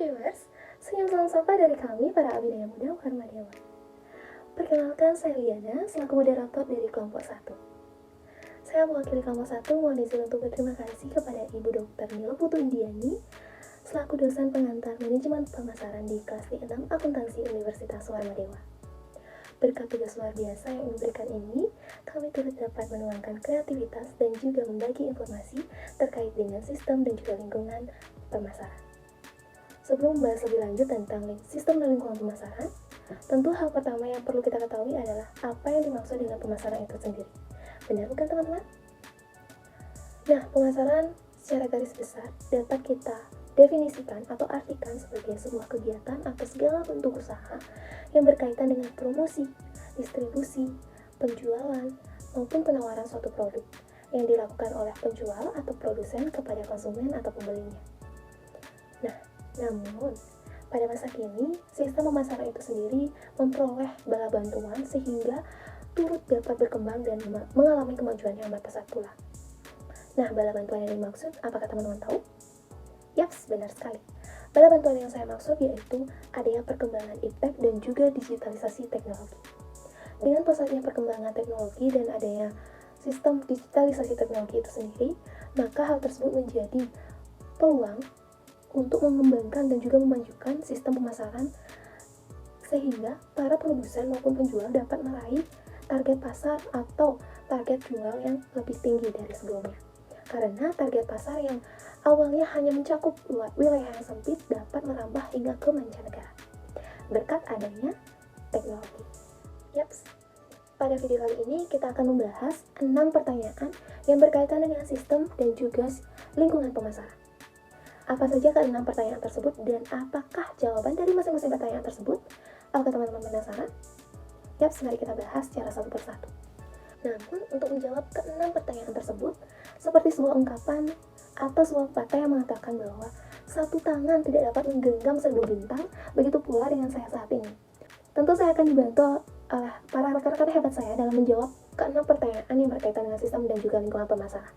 viewers, senyum salam sapa dari kami para abdi daya muda Karma Dewa. Perkenalkan, saya Liana, selaku moderator dari kelompok 1. Saya mewakili kelompok 1 mohon izin untuk berterima kasih kepada Ibu Dr. Nila Putu Indiani, selaku dosen pengantar manajemen pemasaran di kelas D6 Akuntansi Universitas Warma Dewa. Berkat tugas luar biasa yang diberikan ini, kami turut dapat menuangkan kreativitas dan juga membagi informasi terkait dengan sistem dan juga lingkungan pemasaran. Sebelum membahas lebih lanjut tentang sistem dan lingkungan pemasaran, tentu hal pertama yang perlu kita ketahui adalah apa yang dimaksud dengan pemasaran itu sendiri. Benar bukan teman-teman? Nah, pemasaran secara garis besar dapat kita definisikan atau artikan sebagai sebuah kegiatan atau segala bentuk usaha yang berkaitan dengan promosi, distribusi, penjualan, maupun penawaran suatu produk yang dilakukan oleh penjual atau produsen kepada konsumen atau pembelinya. Nah, namun, pada masa kini, sistem pemasaran itu sendiri memperoleh bala bantuan sehingga turut dapat berkembang dan mengalami kemajuan yang amat pesat pula. Nah, bala bantuan yang dimaksud, apakah teman-teman tahu? Yaps, benar sekali. Bala bantuan yang saya maksud yaitu adanya perkembangan iptek dan juga digitalisasi teknologi. Dengan pesatnya perkembangan teknologi dan adanya sistem digitalisasi teknologi itu sendiri, maka hal tersebut menjadi peluang untuk mengembangkan dan juga memajukan sistem pemasaran sehingga para produsen maupun penjual dapat meraih target pasar atau target jual yang lebih tinggi dari sebelumnya. Karena target pasar yang awalnya hanya mencakup wilayah yang sempit dapat merambah hingga ke mancanegara berkat adanya teknologi. Yaps. Pada video kali ini kita akan membahas 6 pertanyaan yang berkaitan dengan sistem dan juga lingkungan pemasaran. Apa saja ke-6 pertanyaan tersebut dan apakah jawaban dari masing-masing pertanyaan tersebut? Apakah teman-teman penasaran? Yaps, mari kita bahas secara satu persatu. Namun, untuk menjawab ke-6 pertanyaan tersebut, seperti sebuah ungkapan atau sebuah pepatah yang mengatakan bahwa satu tangan tidak dapat menggenggam seribu bintang, begitu pula dengan saya saat ini. Tentu saya akan dibantu oleh para rekan-rekan hebat saya dalam menjawab ke-6 pertanyaan yang berkaitan dengan sistem dan juga lingkungan pemasaran.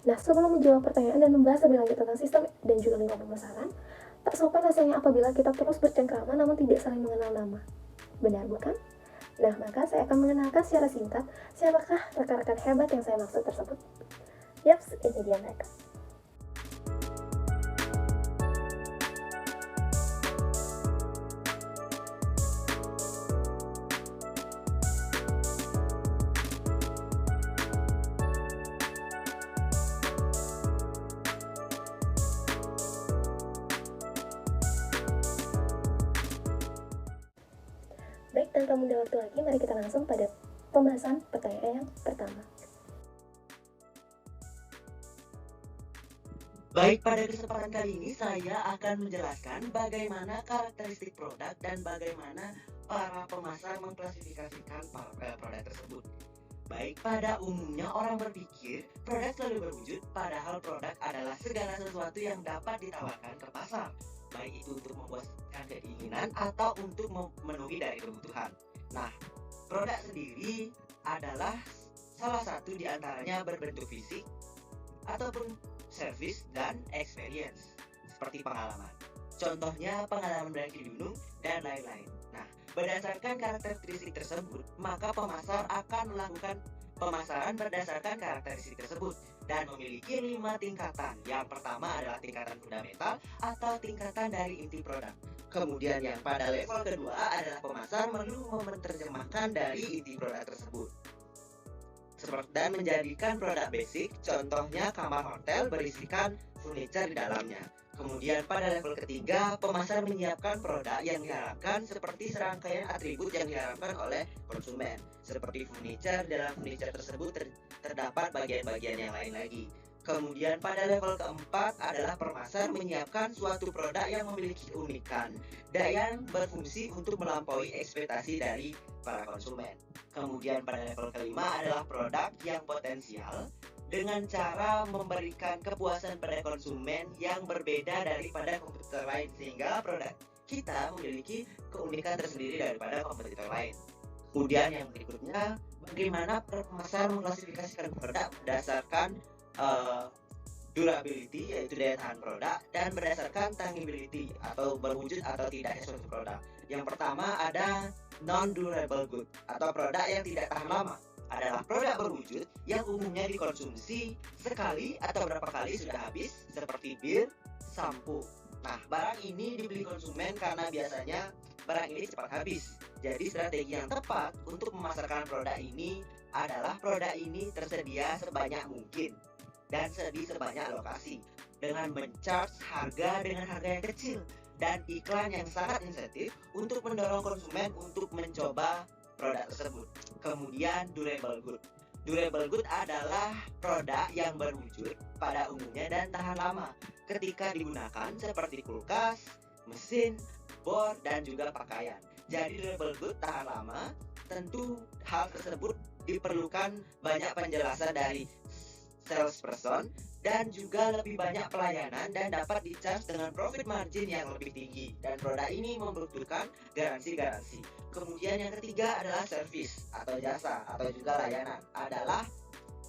Nah, sebelum menjawab pertanyaan dan membahas lebih lanjut tentang sistem dan juga lingkungan pemasaran, tak sopan rasanya apabila kita terus bercengkrama namun tidak saling mengenal nama. Benar bukan? Nah, maka saya akan mengenalkan secara singkat siapakah rekan-rekan hebat yang saya maksud tersebut. Yaps, ini dia mereka. Baik, tanpa menunda waktu lagi, mari kita langsung pada pembahasan pertanyaan yang pertama. Baik, pada kesempatan kali ini saya akan menjelaskan bagaimana karakteristik produk dan bagaimana para pemasar mengklasifikasikan produk tersebut. Baik, pada umumnya orang berpikir produk selalu berwujud, padahal produk adalah segala sesuatu yang dapat ditawarkan ke pasar, baik itu untuk memuaskan keinginan atau untuk memenuhi dari kebutuhan. Nah, produk sendiri adalah salah satu di antaranya berbentuk fisik ataupun service dan experience seperti pengalaman. Contohnya pengalaman mendaki gunung dan lain-lain. Nah, berdasarkan karakteristik tersebut, maka pemasar akan melakukan pemasaran berdasarkan karakteristik tersebut dan memiliki 5 tingkatan. Yang pertama adalah tingkatan fundamental atau tingkatan dari inti produk. Kemudian yang pada level kedua adalah pemasar perlu menerjemahkan dari inti produk tersebut dan menjadikan produk basic, contohnya kamar hotel berisikan furniture di dalamnya. Kemudian pada level ketiga, pemasar menyiapkan produk yang diharapkan seperti serangkaian atribut yang diharapkan oleh konsumen. Seperti furniture, dalam furniture tersebut terdapat bagian-bagian yang lain lagi. Kemudian pada level keempat adalah pemasar menyiapkan suatu produk yang memiliki keunikan dan yang berfungsi untuk melampaui ekspektasi dari para konsumen. Kemudian pada level kelima adalah produk yang potensial dengan cara memberikan kepuasan pada konsumen yang berbeda daripada kompetitor lain sehingga produk kita memiliki keunikan tersendiri daripada kompetitor lain. Kemudian yang berikutnya, bagaimana pemasar mengklasifikasikan produk berdasarkan durability yaitu daya tahan produk, dan berdasarkan tangibility atau berwujud atau tidaknya suatu produk. Yang pertama ada non-durable good atau produk yang tidak tahan lama. Adalah produk berwujud yang umumnya dikonsumsi sekali atau berapa kali sudah habis, seperti bir, sampo. Nah, barang ini dibeli konsumen karena biasanya barang ini cepat habis. Jadi strategi yang tepat untuk memasarkan produk ini adalah produk ini tersedia sebanyak mungkin dan di sebanyak lokasi, dengan men-charge harga dengan harga yang kecil dan iklan yang sangat insentif untuk mendorong konsumen untuk mencoba produk tersebut. Kemudian durable good. Durable good adalah produk yang berwujud pada umumnya dan tahan lama ketika digunakan seperti kulkas, mesin, bor, dan juga pakaian. Jadi durable good tahan lama, tentu hal tersebut diperlukan banyak penjelasan dari salesperson dan juga lebih banyak pelayanan dan dapat di-charge dengan profit margin yang lebih tinggi, dan produk ini membutuhkan garansi. Kemudian yang ketiga adalah service atau jasa atau juga layanan, adalah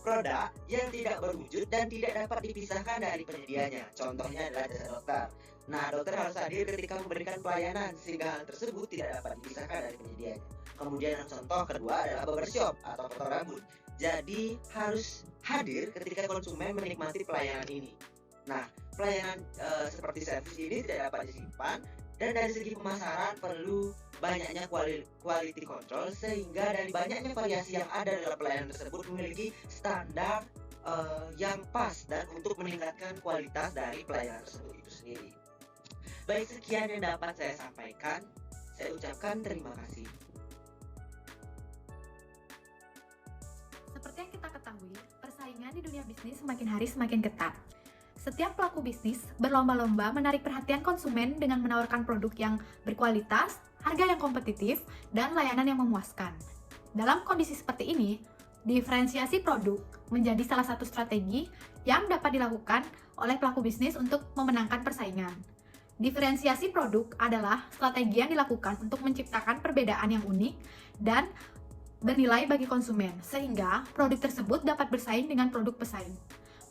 produk yang tidak berwujud dan tidak dapat dipisahkan dari penyedianya. Contohnya adalah jasa dokter. Nah, dokter harus hadir ketika memberikan pelayanan sehingga hal tersebut tidak dapat dipisahkan dari penyedianya. Kemudian yang contoh kedua adalah barbershop atau potong rambut. Jadi harus hadir ketika konsumen menikmati pelayanan ini. Nah, pelayanan seperti servis ini tidak dapat disimpan, dan dari segi pemasaran perlu banyaknya quality control, sehingga dari banyaknya variasi yang ada dalam pelayanan tersebut memiliki standar yang pas dan untuk meningkatkan kualitas dari pelayanan tersebut itu sendiri. Baik, sekian yang dapat saya sampaikan. Saya ucapkan terima kasih. Seperti yang kita ketahui, persaingan di dunia bisnis semakin hari semakin ketat. Setiap pelaku bisnis berlomba-lomba menarik perhatian konsumen dengan menawarkan produk yang berkualitas, harga yang kompetitif, dan layanan yang memuaskan. Dalam kondisi seperti ini, diferensiasi produk menjadi salah satu strategi yang dapat dilakukan oleh pelaku bisnis untuk memenangkan persaingan. Diferensiasi produk adalah strategi yang dilakukan untuk menciptakan perbedaan yang unik dan bernilai bagi konsumen, sehingga produk tersebut dapat bersaing dengan produk pesaing.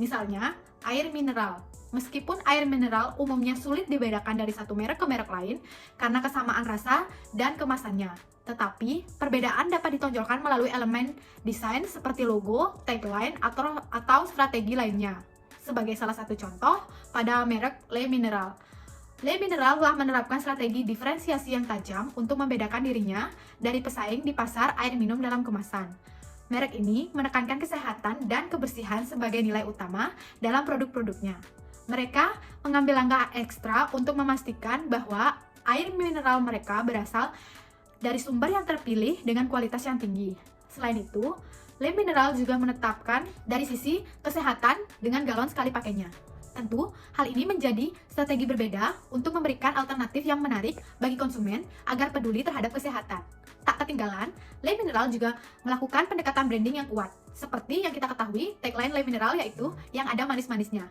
Misalnya, air mineral. Meskipun air mineral umumnya sulit dibedakan dari satu merek ke merek lain karena kesamaan rasa dan kemasannya, tetapi perbedaan dapat ditonjolkan melalui elemen desain seperti logo, tagline, atau strategi lainnya. Sebagai salah satu contoh, pada merek Le Mineral. Le Mineral telah menerapkan strategi diferensiasi yang tajam untuk membedakan dirinya dari pesaing di pasar air minum dalam kemasan. Merek ini menekankan kesehatan dan kebersihan sebagai nilai utama dalam produk-produknya. Mereka mengambil langkah ekstra untuk memastikan bahwa air mineral mereka berasal dari sumber yang terpilih dengan kualitas yang tinggi. Selain itu, Le Mineral juga menetapkan dari sisi kesehatan dengan galon sekali pakainya. Tentu, hal ini menjadi strategi berbeda untuk memberikan alternatif yang menarik bagi konsumen agar peduli terhadap kesehatan. Tak ketinggalan, Le Mineral juga melakukan pendekatan branding yang kuat. Seperti yang kita ketahui, tagline Le Mineral yaitu yang ada manis-manisnya.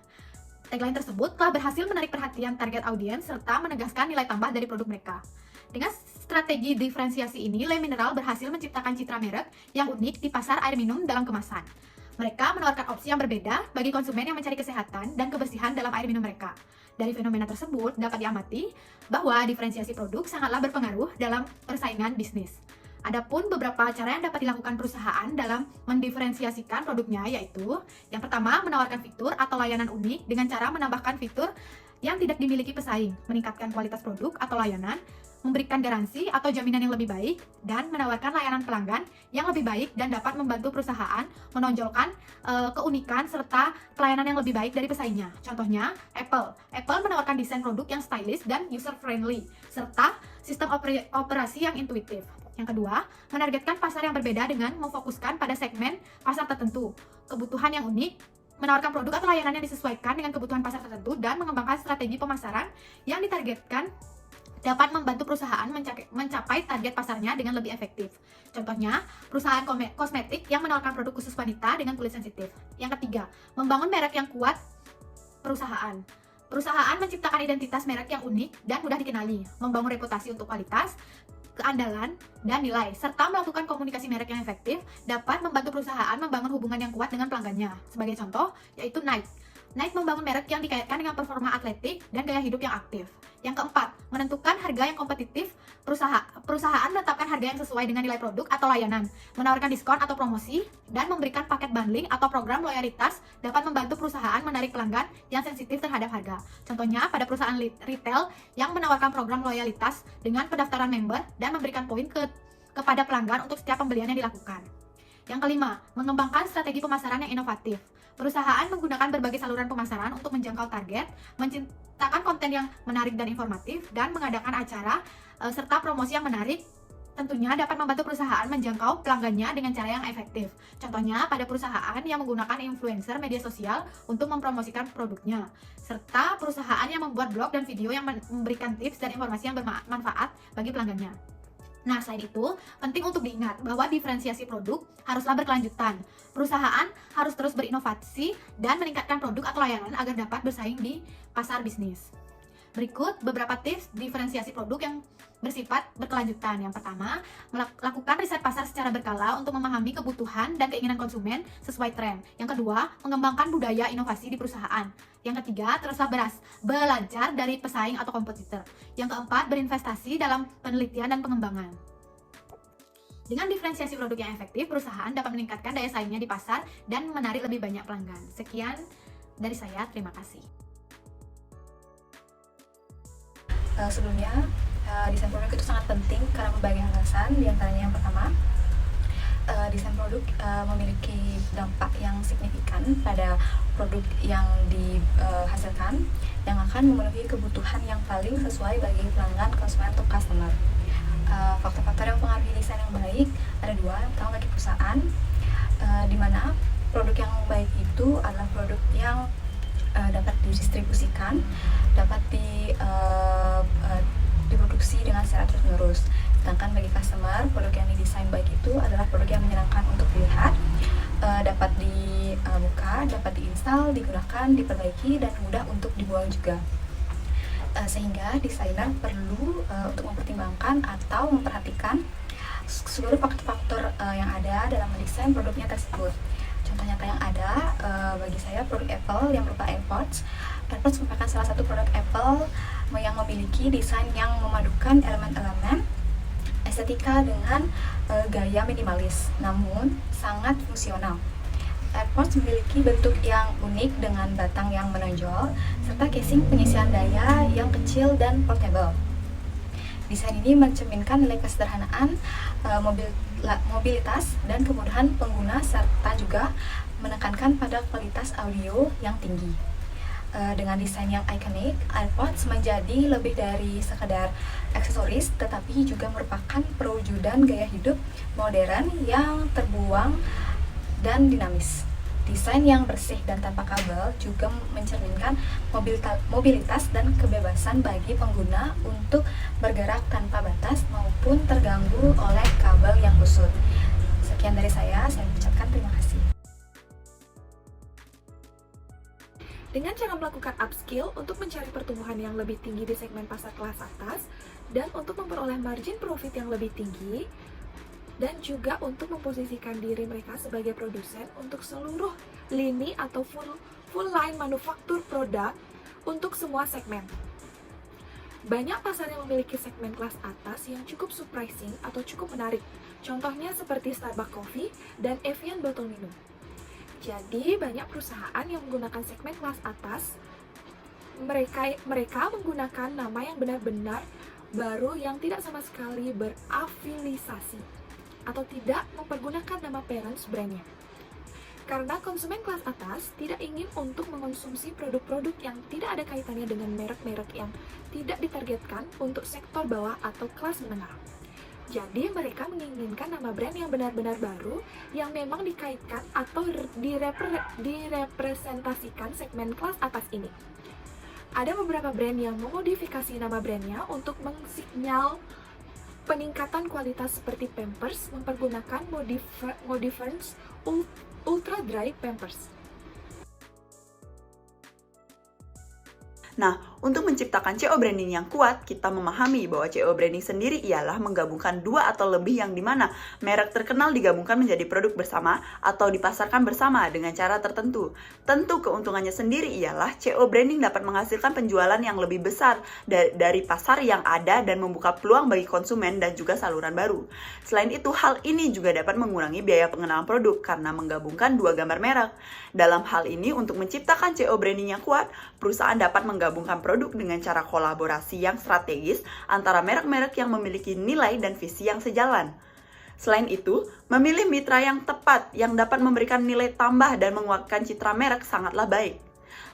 Tagline tersebut telah berhasil menarik perhatian target audiens serta menegaskan nilai tambah dari produk mereka. Dengan strategi diferensiasi ini, Le Mineral berhasil menciptakan citra merek yang unik di pasar air minum dalam kemasan. Mereka menawarkan opsi yang berbeda bagi konsumen yang mencari kesehatan dan kebersihan dalam air minum mereka. Dari fenomena tersebut dapat diamati bahwa diferensiasi produk sangatlah berpengaruh dalam persaingan bisnis. Adapun beberapa cara yang dapat dilakukan perusahaan dalam mendiferensiasikan produknya, yaitu yang pertama, menawarkan fitur atau layanan unik dengan cara menambahkan fitur yang tidak dimiliki pesaing, meningkatkan kualitas produk atau layanan, memberikan garansi atau jaminan yang lebih baik, dan menawarkan layanan pelanggan yang lebih baik dan dapat membantu perusahaan menonjolkan keunikan serta pelayanan yang lebih baik dari pesaingnya. Contohnya, Apple menawarkan desain produk yang stylish dan user-friendly, serta sistem operasi yang intuitif. Yang kedua, menargetkan pasar yang berbeda dengan memfokuskan pada segmen pasar tertentu, kebutuhan yang unik, menawarkan produk atau layanan yang disesuaikan dengan kebutuhan pasar tertentu, dan mengembangkan strategi pemasaran yang ditargetkan dapat membantu perusahaan mencapai target pasarnya dengan lebih efektif. Contohnya, perusahaan kosmetik yang menawarkan produk khusus wanita dengan kulit sensitif. Yang ketiga, membangun merek yang kuat perusahaan. Perusahaan menciptakan identitas merek yang unik dan mudah dikenali, membangun reputasi untuk kualitas, keandalan, dan nilai, serta melakukan komunikasi merek yang efektif dapat membantu perusahaan membangun hubungan yang kuat dengan pelanggannya. Sebagai contoh, yaitu Nike. Next, membangun merek yang dikaitkan dengan performa atletik dan gaya hidup yang aktif. Yang keempat, menentukan harga yang kompetitif. Perusahaan menetapkan harga yang sesuai dengan nilai produk atau layanan, menawarkan diskon atau promosi, dan memberikan paket bundling atau program loyalitas dapat membantu perusahaan menarik pelanggan yang sensitif terhadap harga. Contohnya, pada perusahaan retail yang menawarkan program loyalitas dengan pendaftaran member dan memberikan poin kepada pelanggan untuk setiap pembelian yang dilakukan. Yang kelima, mengembangkan strategi pemasaran yang inovatif. Perusahaan menggunakan berbagai saluran pemasaran untuk menjangkau target, menciptakan konten yang menarik dan informatif, dan mengadakan acara serta promosi yang menarik. Tentunya dapat membantu perusahaan menjangkau pelanggannya dengan cara yang efektif. Contohnya pada perusahaan yang menggunakan influencer media sosial untuk mempromosikan produknya, serta perusahaan yang membuat blog dan video yang memberikan tips dan informasi yang bermanfaat bagi pelanggannya. Nah, selain itu, penting untuk diingat bahwa diferensiasi produk haruslah berkelanjutan. Perusahaan harus terus berinovasi dan meningkatkan produk atau layanan agar dapat bersaing di pasar bisnis. Berikut beberapa tips diferensiasi produk yang bersifat berkelanjutan. Yang pertama, melakukan riset pasar secara berkala untuk memahami kebutuhan dan keinginan konsumen sesuai tren. Yang kedua, mengembangkan budaya inovasi di perusahaan. Yang ketiga, teruslah belajar dari pesaing atau kompetitor. Yang keempat, berinvestasi dalam penelitian dan pengembangan. Dengan diferensiasi produk yang efektif, perusahaan dapat meningkatkan daya saingnya di pasar dan menarik lebih banyak pelanggan. Sekian dari saya, terima kasih. Sebelumnya, desain produk itu sangat penting karena berbagai alasan. Di antaranya yang pertama, desain produk memiliki dampak yang signifikan pada produk yang dihasilkan yang akan memenuhi kebutuhan yang paling sesuai bagi pelanggan, konsumen, atau customer. Faktor-faktor yang mempengaruhi desain yang baik ada dua. Yang pertama bagi perusahaan, di mana produk yang baik itu adalah produk yang dapat didistribusikan, dapat diproduksi dengan secara terus-menerus. Sedangkan bagi customer, produk yang didesain baik itu adalah produk yang menyenangkan untuk dilihat, dapat dibuka, dapat diinstal, digunakan, diperbaiki, dan mudah untuk dibuang juga. Sehingga desainer perlu untuk mempertimbangkan atau memperhatikan seluruh faktor-faktor yang ada dalam mendesain produknya tersebut. Contoh nyata yang ada bagi saya produk Apple yang berupa AirPods. AirPods merupakan salah satu produk Apple yang memiliki desain yang memadukan elemen-elemen estetika dengan gaya minimalis, namun sangat fungsional. AirPods memiliki bentuk yang unik dengan batang yang menonjol, serta casing pengisian daya yang kecil dan portable. Desain ini mencerminkan nilai kesederhanaan, mobilitas, dan kemudahan pengguna, serta juga menekankan pada kualitas audio yang tinggi. Dengan desain yang ikonik, AirPods menjadi lebih dari sekadar aksesoris, tetapi juga merupakan perwujudan gaya hidup modern yang terbuang dan dinamis. Desain yang bersih dan tanpa kabel juga mencerminkan mobilitas dan kebebasan bagi pengguna untuk bergerak tanpa batas maupun terganggu oleh kabel yang kusut. Sekian dari saya ucapkan terima kasih. Dengan cara melakukan upskill untuk mencari pertumbuhan yang lebih tinggi di segmen pasar kelas atas dan untuk memperoleh margin profit yang lebih tinggi, dan juga untuk memposisikan diri mereka sebagai produsen untuk seluruh lini atau full line manufaktur produk untuk semua segmen. Banyak pasar yang memiliki segmen kelas atas yang cukup surprising atau cukup menarik. Contohnya seperti Starbucks Coffee dan Evian botol minum. Jadi banyak perusahaan yang menggunakan segmen kelas atas, mereka menggunakan nama yang benar-benar baru yang tidak sama sekali berafiliasi atau tidak mempergunakan nama parents brandnya. Karena konsumen kelas atas tidak ingin untuk mengonsumsi produk-produk yang tidak ada kaitannya dengan merek-merek yang tidak ditargetkan untuk sektor bawah atau kelas menengah. Jadi mereka menginginkan nama brand yang benar-benar baru yang memang dikaitkan atau direpresentasikan segmen kelas atas ini. Ada beberapa brand yang memodifikasi nama brandnya untuk mensinyal peningkatan kualitas seperti Pampers mempergunakan Modifern's Ultra Dry Pampers. Nah, Untuk menciptakan CO branding yang kuat, kita memahami bahwa CO branding sendiri ialah menggabungkan dua atau lebih yang dimana merek terkenal digabungkan menjadi produk bersama atau dipasarkan bersama dengan cara tertentu. Tentu keuntungannya sendiri ialah CO branding dapat menghasilkan penjualan yang lebih besar dari pasar yang ada dan membuka peluang bagi konsumen dan juga saluran baru. Selain itu, hal ini juga dapat mengurangi biaya pengenalan produk karena menggabungkan dua gambar merek. Dalam hal ini, untuk menciptakan CO branding yang kuat, perusahaan dapat menggabungkan produk dengan cara kolaborasi yang strategis antara merek-merek yang memiliki nilai dan visi yang sejalan. Selain itu, memilih mitra yang tepat yang dapat memberikan nilai tambah dan menguatkan citra merek sangatlah baik.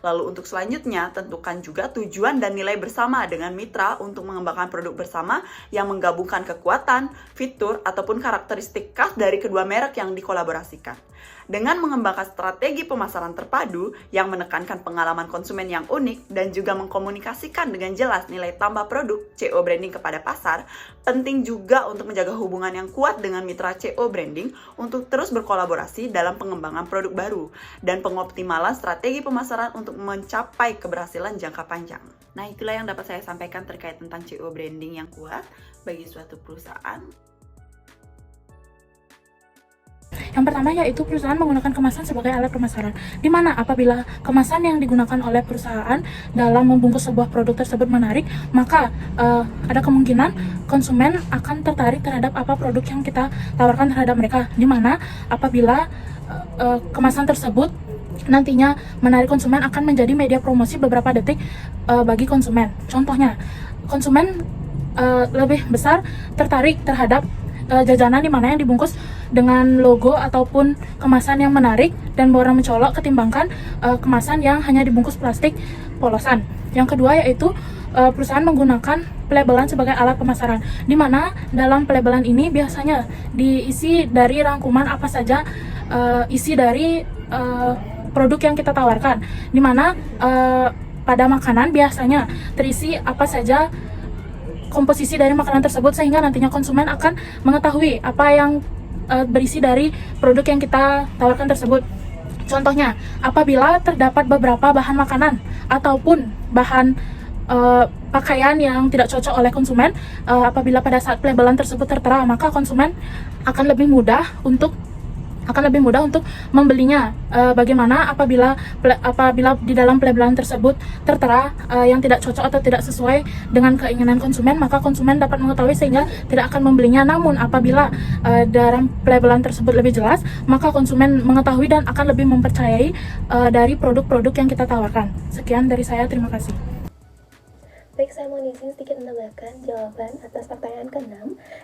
Lalu untuk selanjutnya, tentukan juga tujuan dan nilai bersama dengan mitra untuk mengembangkan produk bersama yang menggabungkan kekuatan, fitur, ataupun karakteristik khas dari kedua merek yang dikolaborasikan. Dengan mengembangkan strategi pemasaran terpadu yang menekankan pengalaman konsumen yang unik dan juga mengkomunikasikan dengan jelas nilai tambah produk CO branding kepada pasar, penting juga untuk menjaga hubungan yang kuat dengan mitra CO branding untuk terus berkolaborasi dalam pengembangan produk baru dan pengoptimalan strategi pemasaran untuk mencapai keberhasilan jangka panjang. Nah, itulah yang dapat saya sampaikan terkait tentang CO branding yang kuat bagi suatu perusahaan. Yang pertama yaitu perusahaan menggunakan kemasan sebagai alat pemasaran, di mana apabila kemasan yang digunakan oleh perusahaan dalam membungkus sebuah produk tersebut menarik, maka ada kemungkinan konsumen akan tertarik terhadap apa produk yang kita tawarkan terhadap mereka, di mana apabila kemasan tersebut nantinya menarik konsumen akan menjadi media promosi beberapa detik bagi konsumen. Contohnya, konsumen lebih besar tertarik terhadap jajanan di mana yang dibungkus dengan logo ataupun kemasan yang menarik dan berwarna mencolok ketimbangkan kemasan yang hanya dibungkus plastik polosan. Yang kedua yaitu perusahaan menggunakan pelabelan sebagai alat pemasaran, di mana dalam pelabelan ini biasanya diisi dari rangkuman apa saja isi dari produk yang kita tawarkan, di mana pada makanan biasanya terisi apa saja komposisi dari makanan tersebut, sehingga nantinya konsumen akan mengetahui apa yang berisi dari produk yang kita tawarkan tersebut. Contohnya, apabila terdapat beberapa bahan makanan ataupun bahan pakaian yang tidak cocok oleh konsumen, apabila pada saat pelabelan tersebut tertera, maka konsumen akan lebih mudah untuk membelinya. Bagaimana apabila di dalam pelabelan tersebut tertera yang tidak cocok atau tidak sesuai dengan keinginan konsumen, maka konsumen dapat mengetahui sehingga tidak akan membelinya. Namun apabila dalam pelabelan tersebut lebih jelas, maka konsumen mengetahui dan akan lebih mempercayai dari produk-produk yang kita tawarkan. Sekian dari saya, terima kasih. Baik, saya mau izin sedikit menambahkan jawaban atas pertanyaan ke-6,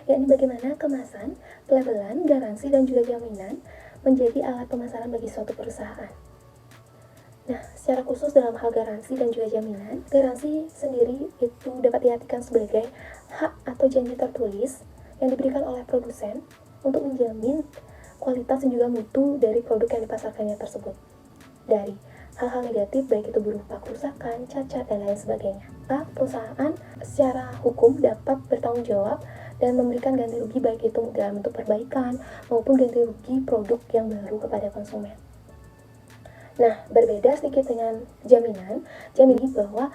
yakni bagaimana kemasan, pelabelan, garansi, dan juga jaminan menjadi alat pemasaran bagi suatu perusahaan. Nah, secara khusus dalam hal garansi dan juga jaminan, garansi sendiri itu dapat diartikan sebagai hak atau janji tertulis yang diberikan oleh produsen untuk menjamin kualitas dan juga mutu dari produk yang dipasarkannya tersebut dari hal-hal negatif, baik itu berupa kerusakan, cacat, dan lain sebagainya. Maka perusahaan secara hukum dapat bertanggung jawab dan memberikan ganti rugi, baik itu dalam bentuk perbaikan maupun ganti rugi produk yang baru kepada konsumen. Nah, berbeda sedikit dengan jaminan bahwa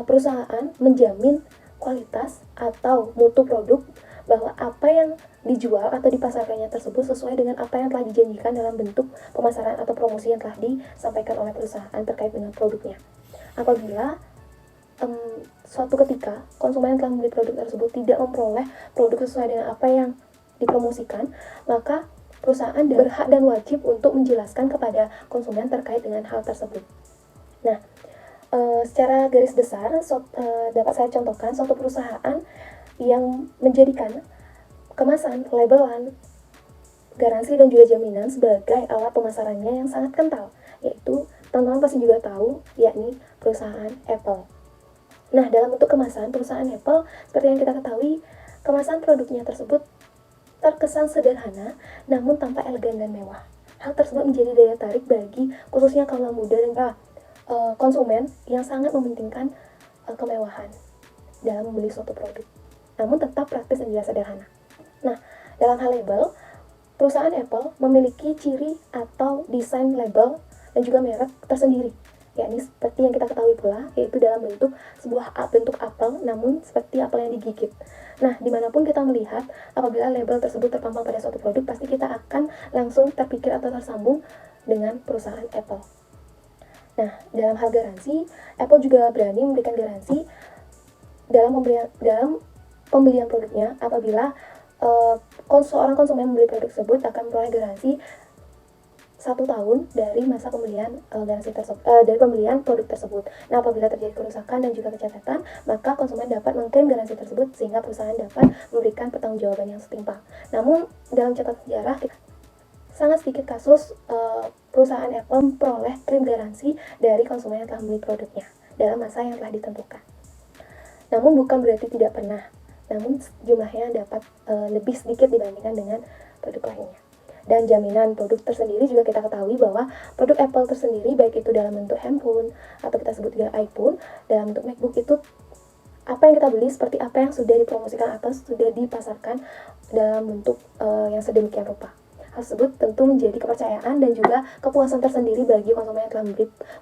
perusahaan menjamin kualitas atau mutu produk, bahwa apa yang dijual atau dipasarkannya tersebut sesuai dengan apa yang telah dijanjikan dalam bentuk pemasaran atau promosi yang telah disampaikan oleh perusahaan terkait dengan produknya. Apabila suatu ketika konsumen yang telah membeli produk tersebut tidak memperoleh produk sesuai dengan apa yang dipromosikan, maka perusahaan berhak dan wajib untuk menjelaskan kepada konsumen terkait dengan hal tersebut. Nah, secara garis besar dapat saya contohkan suatu perusahaan yang menjadikan kemasan, labelan, garansi, dan juga jaminan sebagai alat pemasarannya yang sangat kental, yaitu teman-teman pasti juga tahu, yakni perusahaan Apple. Nah, dalam bentuk kemasan, perusahaan Apple, seperti yang kita ketahui, kemasan produknya tersebut terkesan sederhana, namun tampak elegan dan mewah. Hal tersebut menjadi daya tarik bagi khususnya kaum muda dan konsumen yang sangat mementingkan kemewahan dalam membeli suatu produk, namun tetap praktis dan juga sederhana. Nah, dalam hal label, perusahaan Apple memiliki ciri atau desain label dan juga merek tersendiri, yakni seperti yang kita ketahui pula, yaitu dalam bentuk sebuah bentuk apel, namun seperti apel yang digigit. Nah, dimanapun kita melihat, apabila label tersebut terpampang pada suatu produk, pasti kita akan langsung terpikir atau tersambung dengan perusahaan Apple. Nah, dalam hal garansi, Apple juga berani memberikan garansi dalam pembelian produknya apabila seorang konsumen membeli produk tersebut akan memperoleh garansi 1 tahun dari masa pembelian dari pembelian produk tersebut. Nah, apabila terjadi kerusakan dan juga kecacatan, maka konsumen dapat mengklaim garansi tersebut sehingga perusahaan dapat memberikan pertanggungjawaban yang setimpal. Namun, dalam catatan sejarah, sangat sedikit kasus perusahaan Apple memperoleh klaim garansi dari konsumen yang telah membeli produknya dalam masa yang telah ditentukan. Namun bukan berarti tidak pernah, namun jumlahnya dapat lebih sedikit dibandingkan dengan produk lainnya. Dan jaminan produk tersendiri juga kita ketahui bahwa produk Apple tersendiri, baik itu dalam bentuk handphone atau kita sebut juga iPhone, dalam bentuk MacBook, itu apa yang kita beli seperti apa yang sudah dipromosikan atau sudah dipasarkan dalam bentuk yang sedemikian rupa. Hal tersebut tentu menjadi kepercayaan dan juga kepuasan tersendiri bagi konsumen yang telah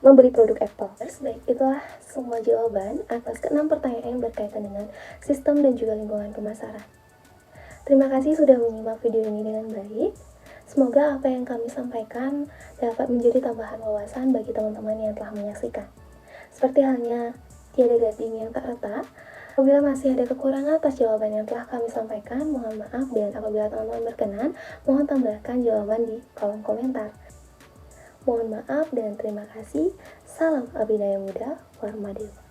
membeli produk Apple. Baik, itulah semua jawaban atas ke-6 pertanyaan yang berkaitan dengan sistem dan juga lingkungan pemasaran. Terima kasih sudah menyimak video ini dengan baik. Semoga apa yang kami sampaikan dapat menjadi tambahan wawasan bagi teman-teman yang telah menyaksikan. Seperti halnya tiada gading yang tak retak, apabila masih ada kekurangan atas jawaban yang telah kami sampaikan, mohon maaf, dan apabila teman-teman berkenan, mohon tambahkan jawaban di kolom komentar. Mohon maaf dan terima kasih. Salam Abidaya Muda, Warma Dewa.